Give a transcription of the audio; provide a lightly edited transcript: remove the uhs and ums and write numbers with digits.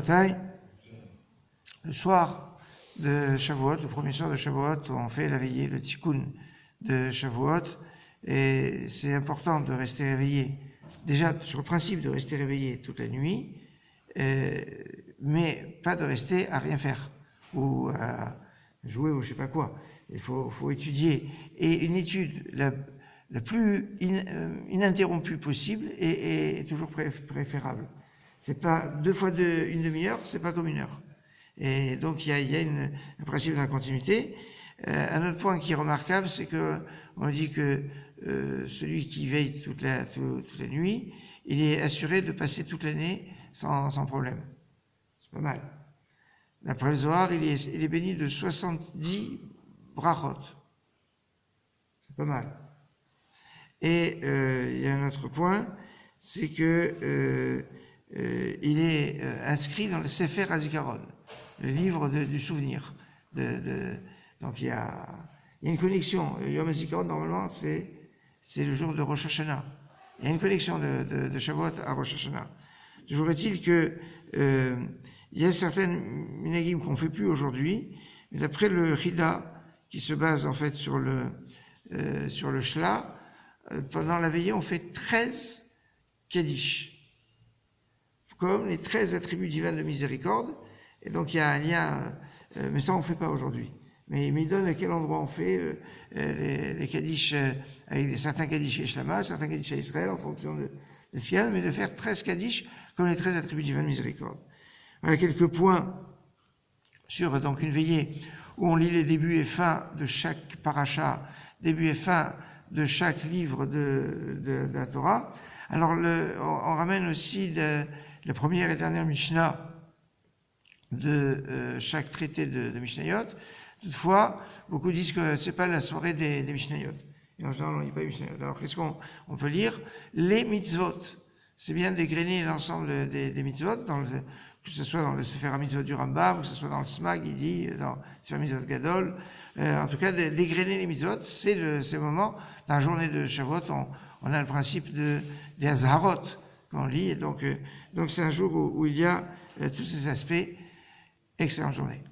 Rabotai, le soir de Shavuot, le premier soir de Shavuot, on fait la veillée, le tikkun de Shavuot, et c'est important de rester réveillé. Déjà, sur le principe de rester réveillé toute la nuit, mais pas de rester à rien faire, ou à jouer ou je sais pas quoi. Il faut étudier. Et une étude la plus ininterrompue possible est toujours préférable. C'est pas 2 fois une demi-heure, c'est pas comme 1 heure. Et donc il y a un principe de la continuité. Un autre point qui est remarquable, c'est que on dit que celui qui veille toute la nuit, il est assuré de passer toute l'année sans problème. C'est pas mal. D'après le Zohar, il est béni de 70 brachot. C'est pas mal. Et il y a un autre point, c'est que il est inscrit dans le Sefer HaZikaron, le livre du souvenir. Donc il y a une connexion. Yom HaZikaron, normalement, c'est le jour de Rosh Hashanah. Il y a une connexion de Shavuot à Rosh Hashanah. Toujours est-il que il y a certaines minagim qu'on ne fait plus aujourd'hui, mais d'après le Chida, qui se base en fait sur le Shla, pendant la veillée, on fait 13 Kaddish, comme les 13 attributs divins de miséricorde. Et donc il y a un lien, mais ça on ne fait pas aujourd'hui. Mais il donne à quel endroit on fait les Kaddish, avec certains Kaddish et Shlama, certains Kaddish à Israël, en fonction de ce qu'il y a, mais de faire 13 Kaddish comme les 13 attributs divins de miséricorde. Voilà quelques points sur donc une veillée où on lit les débuts et fins de chaque paracha, début et fin de chaque livre de la Torah. Alors on ramène aussi la première et dernière Mishnah de chaque traité de Mishnayot. Toutefois, beaucoup disent que c'est pas la soirée des Mishnayot. Et en général, on ne lit pas les Mishnayot. Alors qu'est-ce qu'on peut lire? Les mitzvot. C'est bien dégrainer l'ensemble des mitzvot, que ce soit dans le Sefer HaMitzvot du Rambam, que ce soit dans le Smag, il dit, dans le Sefer HaMitzvot Gadol. En tout cas, dégrainer les mitzvot, c'est le moment. Dans la journée de Shavuot, on a le principe des Azharot qu'on lit. Et donc c'est un jour où il y a tous ces aspects. Excellente journée.